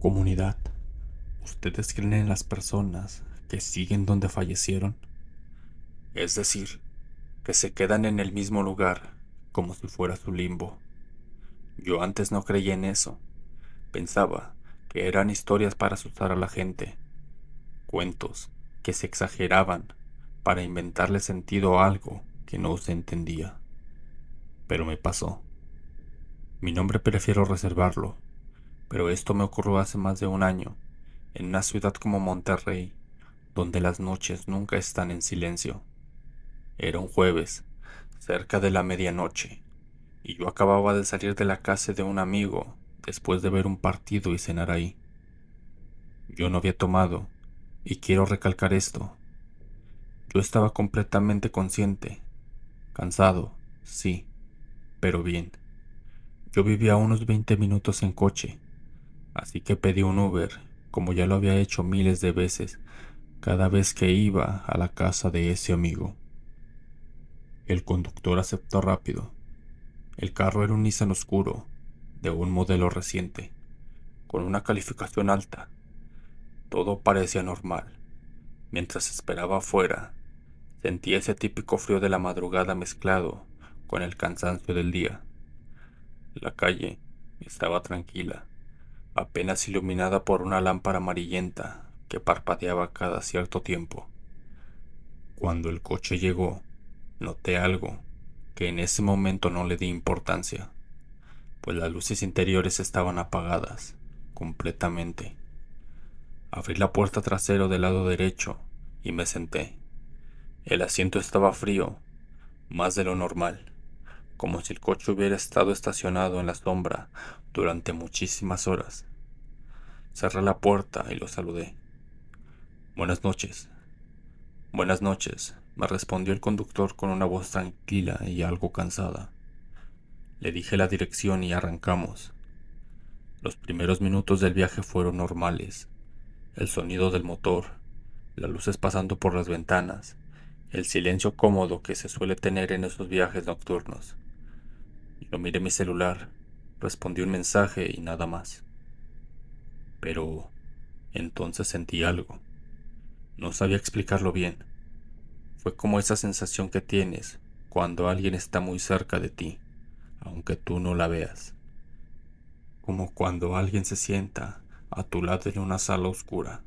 Comunidad, ¿ustedes creen en las personas que siguen donde fallecieron? Es decir, que se quedan en el mismo lugar, como si fuera su limbo. Yo antes no creía en eso. Pensaba que eran historias para asustar a la gente, cuentos que se exageraban para inventarle sentido a algo que no se entendía. Pero me pasó. Mi nombre prefiero reservarlo, pero esto me ocurrió hace más de un año, en una ciudad como Monterrey, donde las noches nunca están en silencio. Era un jueves, cerca de la medianoche, y yo acababa de salir de la casa de un amigo después de ver un partido y cenar ahí. Yo no había tomado, y quiero recalcar esto. Yo estaba completamente consciente, cansado, sí, pero bien. Yo vivía a unos 20 minutos en coche, así que pedí un Uber, como ya lo había hecho miles de veces cada vez que iba a la casa de ese amigo. El conductor aceptó rápido. El carro era un Nissan oscuro, de un modelo reciente, con una calificación alta. Todo parecía normal. Mientras esperaba afuera, sentía ese típico frío de la madrugada mezclado con el cansancio del día. La calle estaba tranquila, apenas iluminada por una lámpara amarillenta que parpadeaba cada cierto tiempo. Cuando el coche llegó, noté algo que en ese momento no le di importancia, pues las luces interiores estaban apagadas completamente. Abrí la puerta trasera del lado derecho y me senté. El asiento estaba frío, más de lo normal, como si el coche hubiera estado estacionado en la sombra durante muchísimas horas. Cerré la puerta y lo saludé. Buenas noches. Buenas noches, me respondió el conductor con una voz tranquila y algo cansada. Le dije la dirección y arrancamos. Los primeros minutos del viaje fueron normales. El sonido del motor, las luces pasando por las ventanas, el silencio cómodo que se suele tener en esos viajes nocturnos. Yo miré mi celular, respondí un mensaje y nada más. Pero entonces sentí algo. No sabía explicarlo bien. Fue como esa sensación que tienes cuando alguien está muy cerca de ti, aunque tú no la veas. Como cuando alguien se sienta a tu lado en una sala oscura.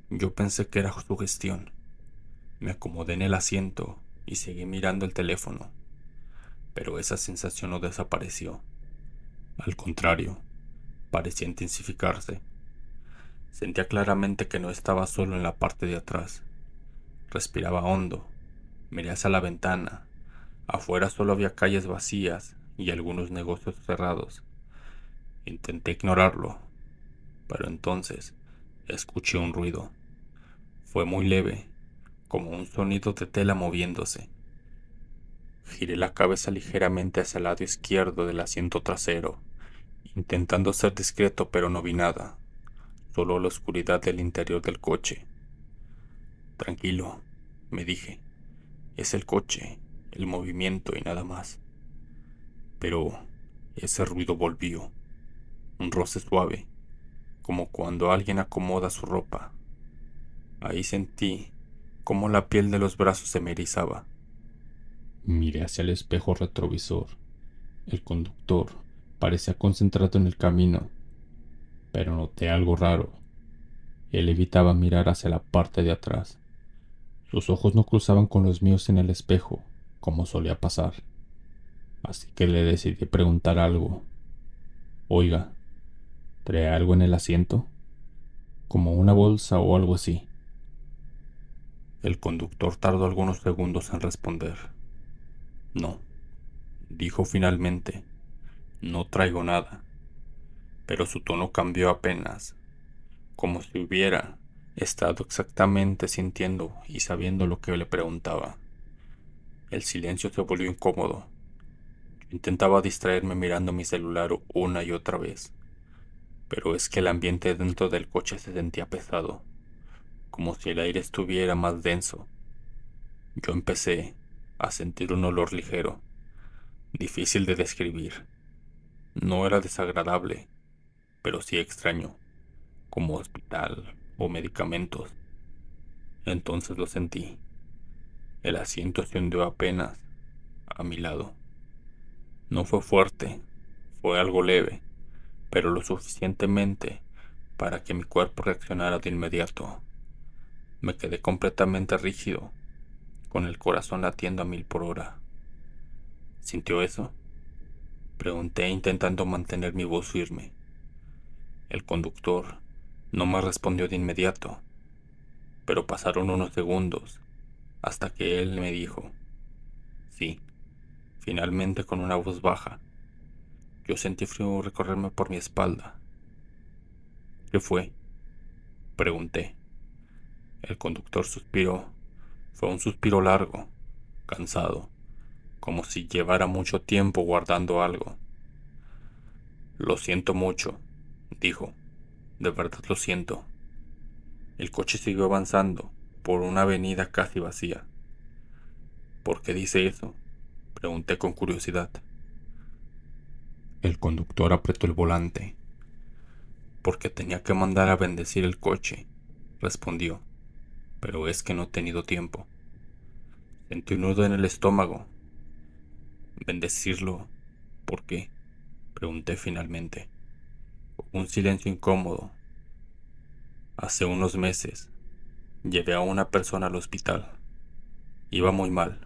Yo pensé que era su gestión. Me acomodé en el asiento y seguí mirando el teléfono, pero esa sensación no desapareció. Al contrario, parecía intensificarse. Sentía claramente que no estaba solo en la parte de atrás. Respiraba hondo, miré hacia la ventana. Afuera solo había calles vacías y algunos negocios cerrados. Intenté ignorarlo, pero entonces escuché un ruido. Fue muy leve, como un sonido de tela moviéndose. Giré la cabeza ligeramente hacia el lado izquierdo del asiento trasero, intentando ser discreto, pero no vi nada, solo la oscuridad del interior del coche. Tranquilo, me dije, es el coche, el movimiento y nada más. Pero ese ruido volvió, un roce suave, como cuando alguien acomoda su ropa. Ahí sentí cómo la piel de los brazos se me erizaba. Miré hacia el espejo retrovisor. El conductor parecía concentrado en el camino, pero noté algo raro. Él evitaba mirar hacia la parte de atrás. Sus ojos no cruzaban con los míos en el espejo, como solía pasar. Así que le decidí preguntar algo. Oiga, ¿trae algo en el asiento? Como una bolsa o algo así. El conductor tardó algunos segundos en responder. No, dijo finalmente. No traigo nada. Pero su tono cambió apenas, como si hubiera estado exactamente sintiendo y sabiendo lo que le preguntaba. El silencio se volvió incómodo. Intentaba distraerme mirando mi celular una y otra vez, pero es que el ambiente dentro del coche se sentía pesado, como si el aire estuviera más denso. Yo empecé a sentir un olor ligero, difícil de describir. No era desagradable, pero sí extraño. como hospital o medicamentos. Entonces lo sentí. El asiento se hundió apenas a mi lado. No fue fuerte, fue algo leve, pero lo suficientemente para que mi cuerpo reaccionara de inmediato. Me quedé completamente rígido, con el corazón latiendo a 1000 por hora. ¿Sintió eso? Pregunté intentando mantener mi voz firme. El conductor no me respondió de inmediato, pero pasaron unos segundos hasta que él me dijo, sí, finalmente con una voz baja. Yo sentí frío recorrerme por mi espalda. ¿Qué fue? Pregunté. El conductor suspiró. Fue un suspiro largo, cansado, como si llevara mucho tiempo guardando algo. Lo siento mucho, dijo. De verdad lo siento. El coche siguió avanzando por una avenida casi vacía. ¿Por qué dice eso? Pregunté con curiosidad. El conductor apretó el volante. Porque tenía que mandar a bendecir el coche, respondió. Pero es que no he tenido tiempo. Sentí un nudo en el estómago. ¿Bendecirlo? ¿Por qué? Pregunté finalmente. Un silencio incómodo. Hace unos meses llevé a una persona al hospital. Iba muy mal,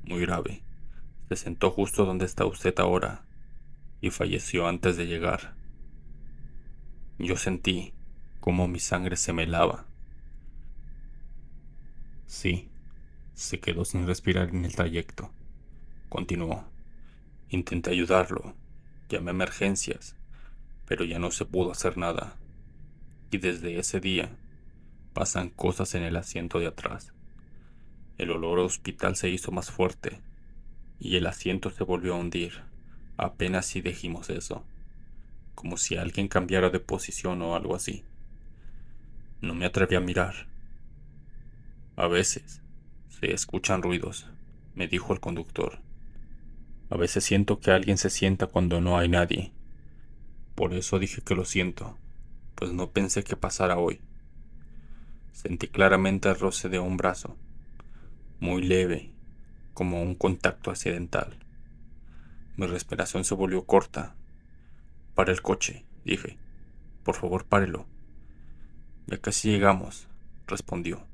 muy grave. Se sentó justo donde está usted ahora y falleció antes de llegar. Yo sentí como mi sangre se me helaba. Sí, se quedó sin respirar en el trayecto. Continuó. Intenté ayudarlo. Llamé a emergencias, pero ya no se pudo hacer nada. Y desde ese día pasan cosas en el asiento de atrás. El olor a hospital se hizo más fuerte y el asiento se volvió a hundir. Apenas si dijimos eso, como si alguien cambiara de posición o algo así. No me atreví a mirar. A veces se escuchan ruidos, me dijo el conductor. A veces siento que alguien se sienta cuando no hay nadie. Por eso dije que lo siento, pues no pensé que pasara hoy. Sentí claramente el roce de un brazo, muy leve, como un contacto accidental. Mi respiración se volvió corta. Para el coche, dije. Por favor, párelo. Ya casi llegamos, respondió.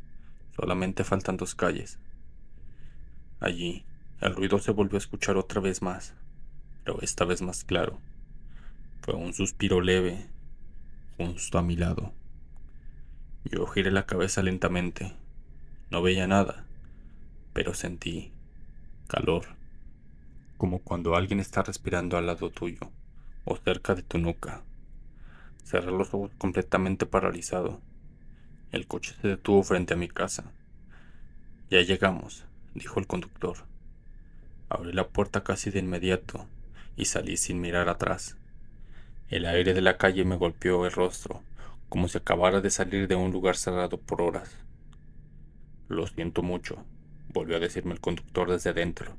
Solamente faltan 2 calles. Allí, el ruido se volvió a escuchar otra vez más, pero esta vez más claro. Fue un suspiro leve, justo a mi lado. Yo giré la cabeza lentamente. No veía nada, pero sentí calor, como cuando alguien está respirando al lado tuyo o cerca de tu nuca. Cerré los ojos completamente paralizado. El coche se detuvo frente a mi casa. Ya llegamos, dijo el conductor. Abrí la puerta casi de inmediato y salí sin mirar atrás. El aire de la calle me golpeó el rostro, como si acabara de salir de un lugar cerrado por horas. Lo siento mucho, volvió a decirme el conductor desde dentro.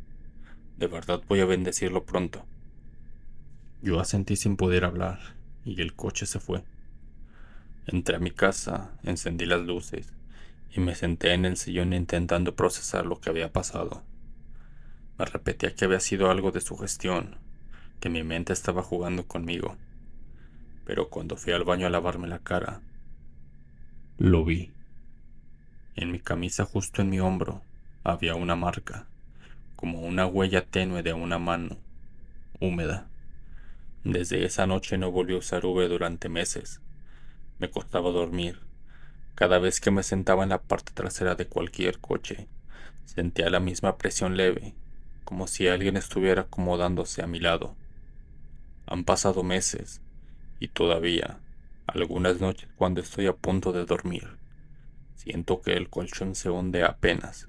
De verdad voy a bendecirlo pronto. Yo asentí sin poder hablar y el coche se fue. Entré a mi casa, encendí las luces y me senté en el sillón intentando procesar lo que había pasado. Me repetía que había sido algo de sugestión, que mi mente estaba jugando conmigo. Pero cuando fui al baño a lavarme la cara, lo vi. En mi camisa justo en mi hombro había una marca, como una huella tenue de una mano, húmeda. Desde esa noche no volví a usar V durante meses. Me costaba dormir. Cada vez que me sentaba en la parte trasera de cualquier coche, sentía la misma presión leve, como si alguien estuviera acomodándose a mi lado. Han pasado meses y todavía, algunas noches cuando estoy a punto de dormir, siento que el colchón se hunde apenas,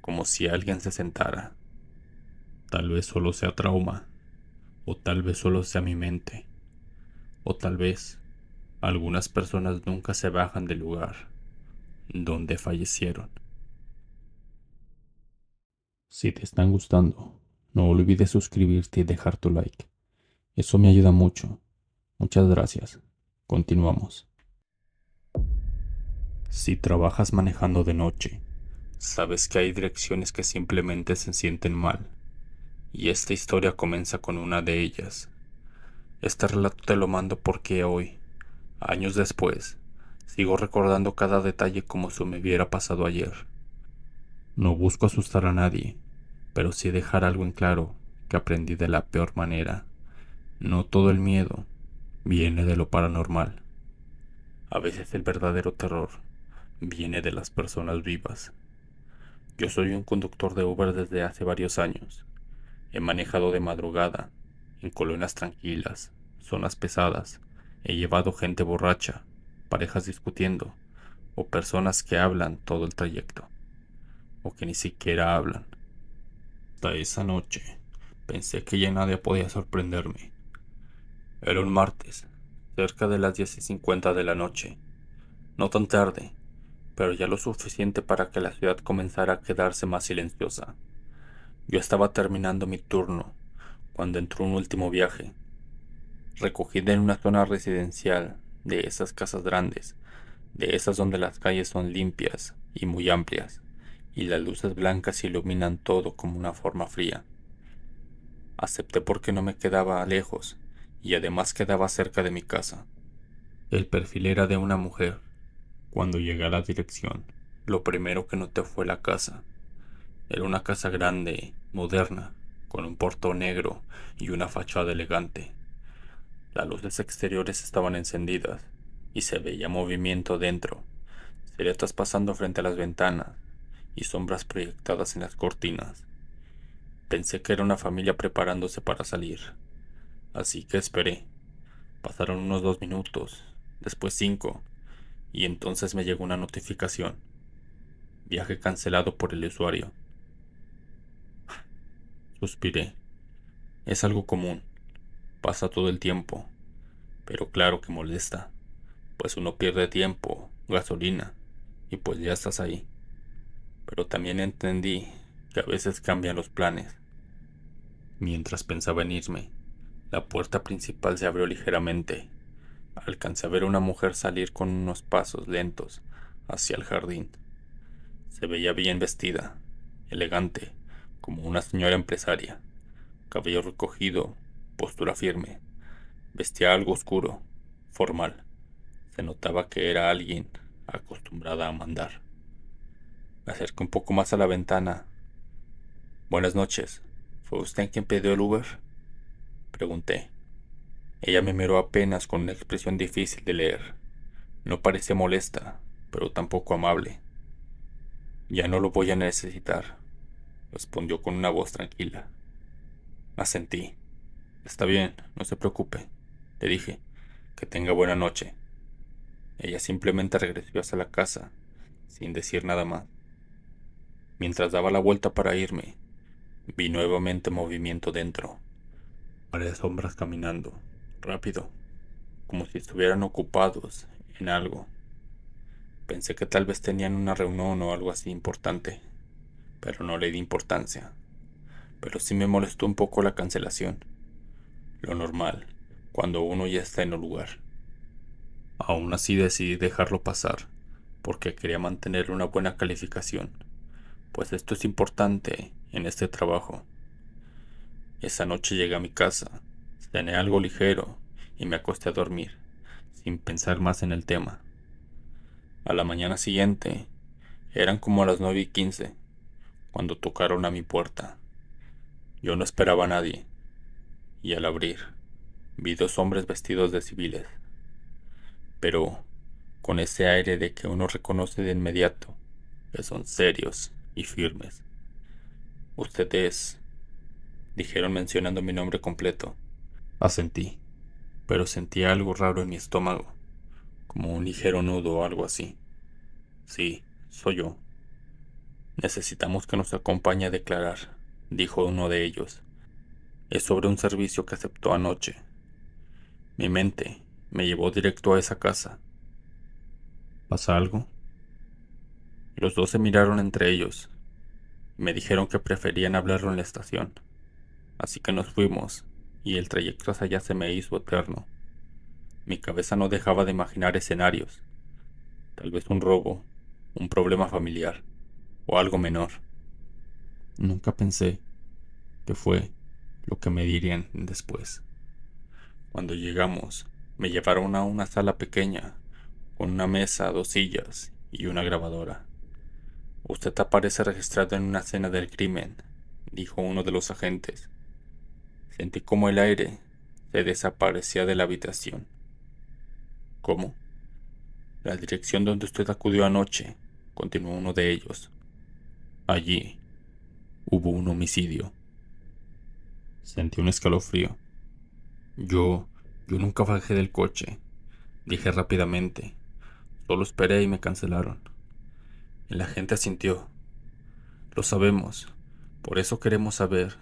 como si alguien se sentara. Tal vez solo sea trauma, o tal vez solo sea mi mente, o tal vez algunas personas nunca se bajan del lugar donde fallecieron. Si te están gustando, no olvides suscribirte y dejar tu like. Eso me ayuda mucho. Muchas gracias. Continuamos. Si trabajas manejando de noche, sabes que hay direcciones que simplemente se sienten mal, y esta historia comienza con una de ellas. Este relato te lo mando porque hoy, años después, sigo recordando cada detalle como si me hubiera pasado ayer. No busco asustar a nadie, pero sí dejar algo en claro que aprendí de la peor manera. No todo el miedo viene de lo paranormal. A veces el verdadero terror viene de las personas vivas. Yo soy un conductor de Uber desde hace varios años. He manejado de madrugada, en colonias tranquilas, zonas pesadas. He llevado gente borracha, parejas discutiendo, o personas que hablan todo el trayecto, o que ni siquiera hablan. Hasta esa noche, pensé que ya nadie podía sorprenderme. Era un martes, cerca de las 10:50 de la noche. No tan tarde, pero ya lo suficiente para que la ciudad comenzara a quedarse más silenciosa. Yo estaba terminando mi turno cuando entró un último viaje. Recogida en una zona residencial de esas casas grandes, de esas donde las calles son limpias y muy amplias, y las luces blancas iluminan todo como una forma fría. Acepté porque no me quedaba lejos, y además quedaba cerca de mi casa. El perfil era de una mujer. Cuando llegué a la dirección, lo primero que noté fue la casa. Era una casa grande, moderna, con un portón negro y una fachada elegante. Las luces exteriores estaban encendidas y se veía movimiento dentro, siluetas pasando frente a las ventanas y sombras proyectadas en las cortinas. Pensé que era una familia preparándose para salir, así que esperé. Pasaron unos 2 minutos, después 5, y entonces me llegó una notificación. Viaje cancelado por el usuario. Suspiré. Es algo común, pasa todo el tiempo, pero claro que molesta, pues uno pierde tiempo, gasolina, y pues ya estás ahí. Pero también entendí que a veces cambian los planes. Mientras pensaba en irme, la puerta principal se abrió ligeramente. Alcancé a ver a una mujer salir con unos pasos lentos hacia el jardín. Se veía bien vestida, elegante, como una señora empresaria. Cabello recogido, postura firme. Vestía algo oscuro, formal. Se notaba que era alguien acostumbrada a mandar. Me acerqué un poco más a la ventana. Buenas noches. ¿Fue usted quien pidió el Uber? Pregunté. Ella me miró apenas con una expresión difícil de leer. No parecía molesta, pero tampoco amable. Ya no lo voy a necesitar, respondió con una voz tranquila. Asentí. Está bien, no se preocupe, le dije. Que tenga buena noche. Ella simplemente regresó hacia la casa, sin decir nada más. Mientras daba la vuelta para irme, vi nuevamente movimiento dentro. Varias sombras caminando, rápido, como si estuvieran ocupados en algo. Pensé que tal vez tenían una reunión o algo así importante, pero no le di importancia. Pero sí me molestó un poco la cancelación. Lo normal, cuando uno ya está en el lugar. Aún así decidí dejarlo pasar, porque quería mantener una buena calificación, pues esto es importante en este trabajo. Esa noche llegué a mi casa, cené algo ligero y me acosté a dormir, sin pensar más en el tema. A la mañana siguiente, eran como las 9:15, cuando tocaron a mi puerta. Yo no esperaba a nadie, y al abrir, vi 2 hombres vestidos de civiles, pero con ese aire de que uno reconoce de inmediato que son serios y firmes. Usted es, dijeron mencionando mi nombre completo. Asentí, pero sentía algo raro en mi estómago, como un ligero nudo o algo así. Sí, soy yo. Necesitamos que nos acompañe a declarar, dijo uno de ellos. Es sobre un servicio que aceptó anoche. Mi mente me llevó directo a esa casa. ¿Pasa algo? Los dos se miraron entre ellos y me dijeron que preferían hablarlo en la estación. Así que nos fuimos y el trayecto hacia allá se me hizo eterno. Mi cabeza no dejaba de imaginar escenarios. Tal vez un robo, un problema familiar o algo menor. Nunca pensé que fue lo que me dirían después. Cuando llegamos, me llevaron a una sala pequeña, con una mesa, dos sillas y una grabadora. Usted aparece registrado en una escena del crimen, dijo uno de los agentes. Sentí como el aire se desaparecía de la habitación. ¿Cómo? La dirección donde usted acudió anoche, continuó uno de ellos. Allí hubo un homicidio. Sentí un escalofrío. Yo, yo nunca bajé del coche, dije rápidamente. Solo esperé y me cancelaron. El agente asintió. Lo sabemos, por eso queremos saber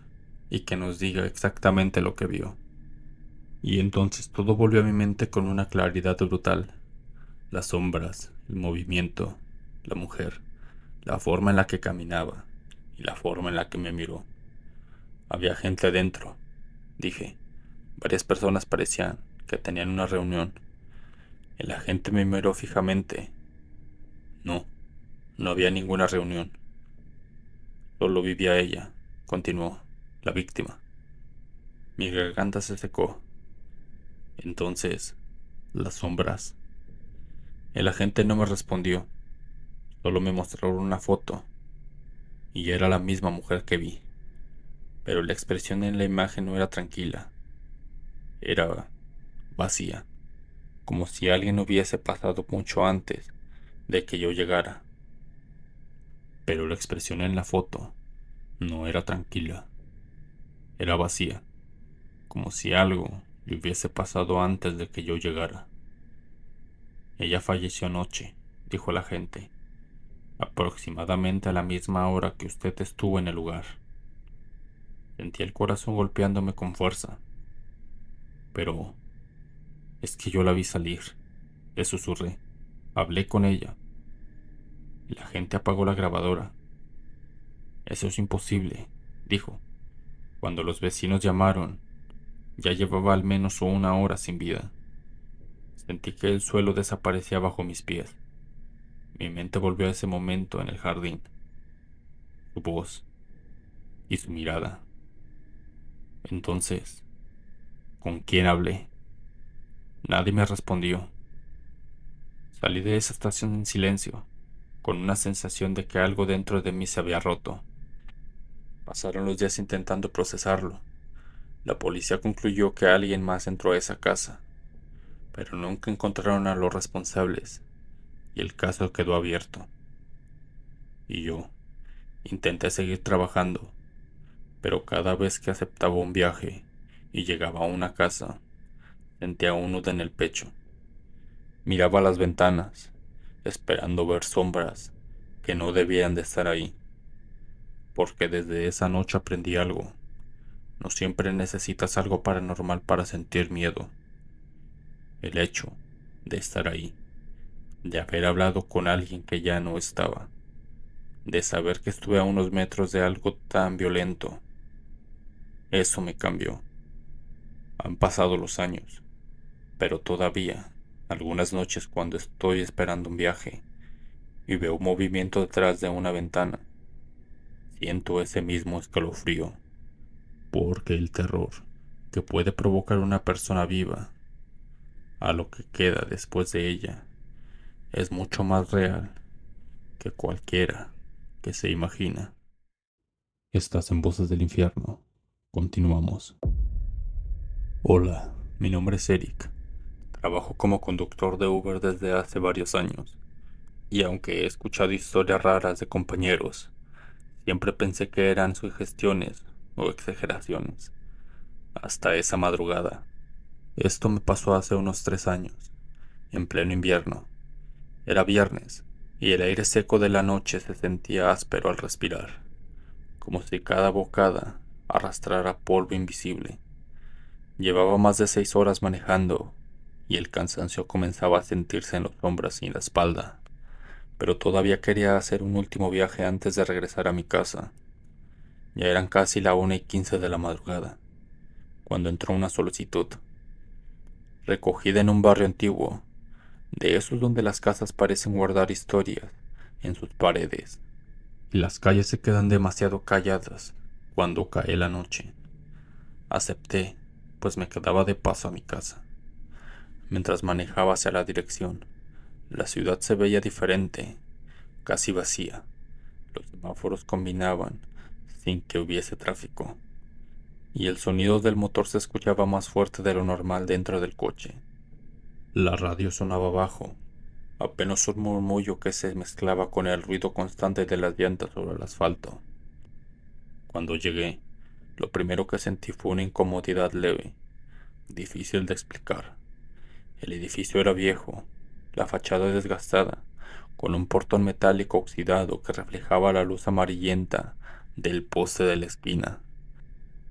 y que nos diga exactamente lo que vio. Y entonces todo volvió a mi mente con una claridad brutal. Las sombras, el movimiento, la mujer, la forma en la que caminaba y la forma en la que me miró. Había gente adentro, dije. Varias personas parecían que tenían una reunión. El agente me miró fijamente. No, no había ninguna reunión. Solo vivía ella, continuó, la víctima. Mi garganta se secó. Entonces, las sombras. El agente no me respondió, solo me mostró una foto, y era la misma mujer que vi. Pero la expresión en la imagen no era tranquila, era vacía, como si alguien hubiese pasado mucho antes de que yo llegara. Pero la expresión en la foto no era tranquila, era vacía, como si algo le hubiese pasado antes de que yo llegara. Ella falleció anoche, dijo el agente, aproximadamente a la misma hora que usted estuvo en el lugar. Sentí el corazón golpeándome con fuerza. Pero es que yo la vi salir, le susurré. Hablé con ella. La gente apagó la grabadora. Eso es imposible, dijo. Cuando los vecinos llamaron, ya llevaba al menos una hora sin vida. Sentí que el suelo desaparecía bajo mis pies. Mi mente volvió a ese momento en el jardín. Su voz y su mirada. Entonces, ¿con quién hablé? Nadie me respondió. Salí de esa estación en silencio, con una sensación de que algo dentro de mí se había roto. Pasaron los días intentando procesarlo. La policía concluyó que alguien más entró a esa casa, pero nunca encontraron a los responsables, y el caso quedó abierto. Y yo intenté seguir trabajando, pero cada vez que aceptaba un viaje y llegaba a una casa, sentía un nudo en el pecho. Miraba las ventanas, esperando ver sombras que no debían de estar ahí, porque desde esa noche aprendí algo. No siempre necesitas algo paranormal para sentir miedo. El hecho de estar ahí, de haber hablado con alguien que ya no estaba, de saber que estuve a unos metros de algo tan violento, eso me cambió. Han pasado los años, pero todavía, algunas noches cuando estoy esperando un viaje y veo un movimiento detrás de una ventana, siento ese mismo escalofrío, porque el terror que puede provocar una persona viva a lo que queda después de ella es mucho más real que cualquiera que se imagina. Estás en Voces del Infierno. Continuamos. Hola, mi nombre es Eric. Trabajo como conductor de Uber desde hace varios años. Y aunque he escuchado historias raras de compañeros, siempre pensé que eran sugestiones o exageraciones. Hasta esa madrugada. Esto me pasó hace unos 3 años, en pleno invierno. Era viernes, y el aire seco de la noche se sentía áspero al respirar, como si cada bocada arrastrara polvo invisible. Llevaba más de 6 horas manejando, y el cansancio comenzaba a sentirse en los hombros y en la espalda, pero todavía quería hacer un último viaje antes de regresar a mi casa. Ya eran casi la 1:15 de la madrugada, cuando entró una solicitud, recogida en un barrio antiguo. De esos donde las casas parecen guardar historias en sus paredes y las calles se quedan demasiado calladas cuando cae la noche. Acepté, pues me quedaba de paso a mi casa. Mientras manejaba hacia la dirección, la ciudad se veía diferente, casi vacía. Los semáforos combinaban sin que hubiese tráfico, y el sonido del motor se escuchaba más fuerte de lo normal dentro del coche. La radio sonaba bajo, apenas un murmullo que se mezclaba con el ruido constante de las llantas sobre el asfalto. Cuando llegué, lo primero que sentí fue una incomodidad leve, difícil de explicar. El edificio era viejo, la fachada desgastada, con un portón metálico oxidado que reflejaba la luz amarillenta del poste de la esquina.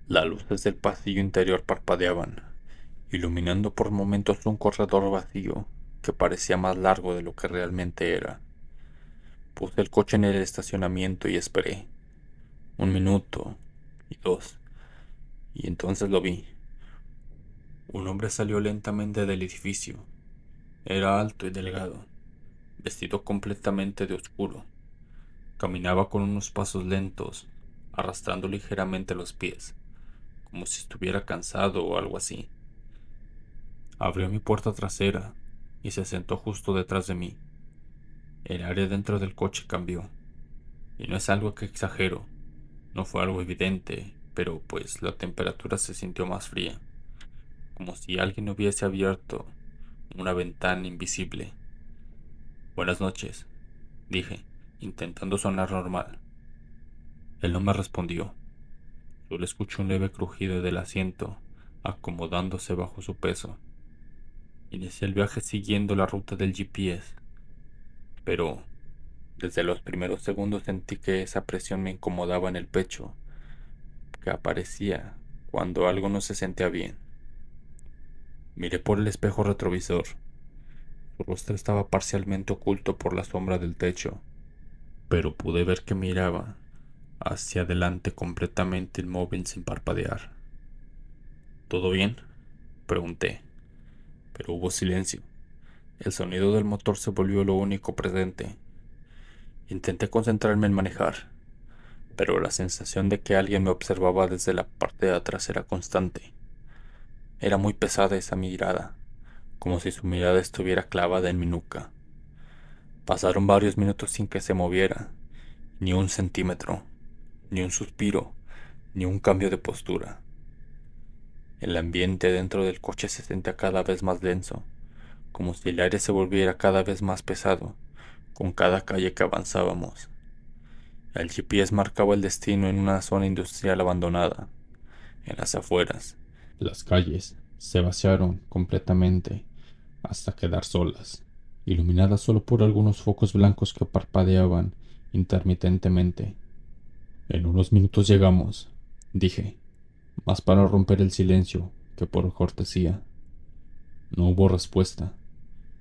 Las luces del pasillo interior parpadeaban, iluminando por momentos un corredor vacío que parecía más largo de lo que realmente era. Puse el coche en el estacionamiento y esperé. 1 minuto y 2, y entonces lo vi. Un hombre salió lentamente del edificio. Era alto y delgado, vestido completamente de oscuro. Caminaba con unos pasos lentos, arrastrando ligeramente los pies, como si estuviera cansado o algo así. Abrió mi puerta trasera y se sentó justo detrás de mí. El aire dentro del coche cambió, y no es algo que exagero, no fue algo evidente, pero pues la temperatura se sintió más fría, como si alguien hubiese abierto una ventana invisible. Buenas noches, dije, intentando sonar normal. Él no me respondió. Solo escuché un leve crujido del asiento, acomodándose bajo su peso. Inicié el viaje siguiendo la ruta del GPS, pero desde los primeros segundos sentí que esa presión me incomodaba en el pecho, que aparecía cuando algo no se sentía bien. Miré por el espejo retrovisor. Su rostro estaba parcialmente oculto por la sombra del techo, pero pude ver que miraba hacia adelante completamente inmóvil sin parpadear. ¿Todo bien?, pregunté, pero hubo silencio. El sonido del motor se volvió lo único presente. Intenté concentrarme en manejar, pero la sensación de que alguien me observaba desde la parte de atrás era constante. Era muy pesada esa mirada, como si su mirada estuviera clavada en mi nuca. Pasaron varios minutos sin que se moviera, ni un centímetro, ni un suspiro, ni un cambio de postura. El ambiente dentro del coche se sentía cada vez más denso, como si el aire se volviera cada vez más pesado con cada calle que avanzábamos. El GPS marcaba el destino en una zona industrial abandonada, en las afueras. Las calles se vaciaron completamente hasta quedar solas, iluminadas solo por algunos focos blancos que parpadeaban intermitentemente. En unos minutos llegamos, dije, más para romper el silencio que por cortesía. No hubo respuesta.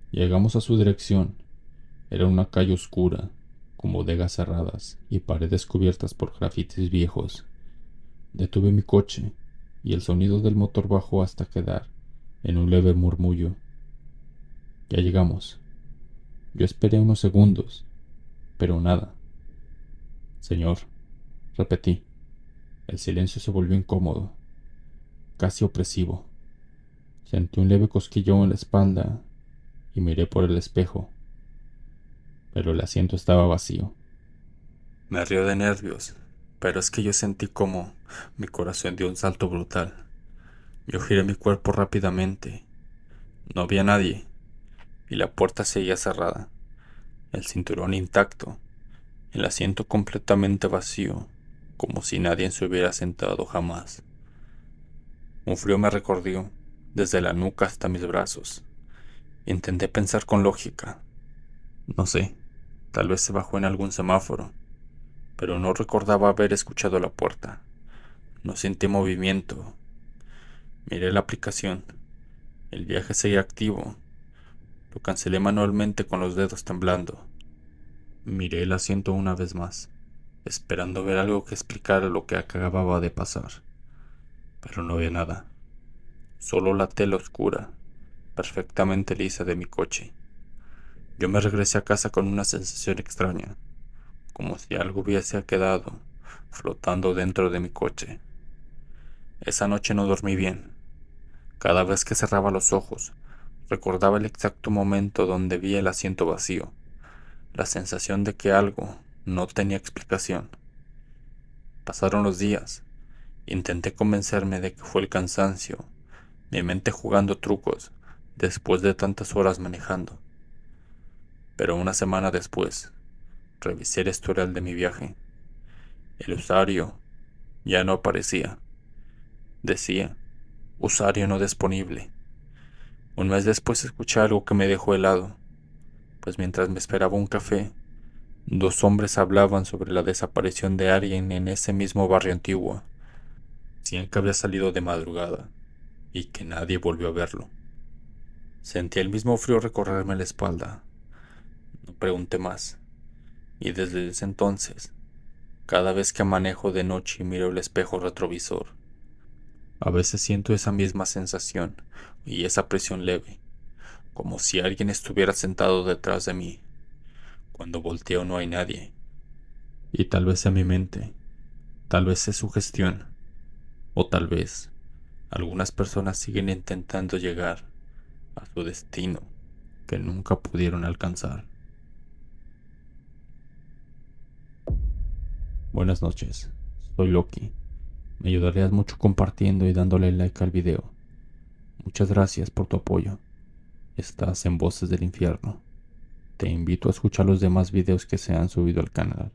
Llegamos a su dirección. Era una calle oscura, con bodegas cerradas y paredes cubiertas por grafitis viejos. Detuve mi coche y el sonido del motor bajó hasta quedar en un leve murmullo. Ya llegamos. Yo esperé unos segundos, pero nada. Señor, repetí. El silencio se volvió incómodo, casi opresivo. Sentí un leve cosquillón en la espalda y miré por el espejo, pero el asiento estaba vacío. Me rió de nervios, pero es que yo sentí como mi corazón dio un salto brutal. Yo giré mi cuerpo rápidamente. No había nadie, y la puerta seguía cerrada, el cinturón intacto, el asiento completamente vacío, como si nadie se hubiera sentado jamás. Un frío me recorrió, desde la nuca hasta mis brazos. Intenté pensar con lógica. No sé, tal vez se bajó en algún semáforo, pero no recordaba haber escuchado la puerta. No sentí movimiento. Miré la aplicación. El viaje seguía activo. Lo cancelé manualmente con los dedos temblando. Miré el asiento una vez más, esperando ver algo que explicara lo que acababa de pasar. Pero no había nada. Solo la tela oscura, perfectamente lisa de mi coche. Yo me regresé a casa con una sensación extraña, como si algo hubiese quedado flotando dentro de mi coche. Esa noche no dormí bien. Cada vez que cerraba los ojos, recordaba el exacto momento donde vi el asiento vacío, la sensación de que algo no tenía explicación. Pasaron los días. Intenté convencerme de que fue el cansancio, mi mente jugando trucos después de tantas horas manejando. Pero una semana después, revisé el historial de mi viaje. El usuario ya no aparecía. Decía, usuario no disponible. Un mes después escuché algo que me dejó helado, pues mientras me esperaba un café, dos hombres hablaban sobre la desaparición de alguien en ese mismo barrio antiguo. Decían que había salido de madrugada y que nadie volvió a verlo. Sentí el mismo frío recorrerme la espalda. No pregunté más, y desde ese entonces, cada vez que manejo de noche y miro el espejo retrovisor, a veces siento esa misma sensación y esa presión leve, como si alguien estuviera sentado detrás de mí. Cuando volteo no hay nadie. Y tal vez sea mi mente, tal vez sea su gestión, o tal vez algunas personas siguen intentando llegar a su destino que nunca pudieron alcanzar. Buenas noches, soy Loki. Me ayudarías mucho compartiendo y dándole like al video. Muchas gracias por tu apoyo. Estás en Voces del Infierno. Te invito a escuchar los demás videos que se han subido al canal.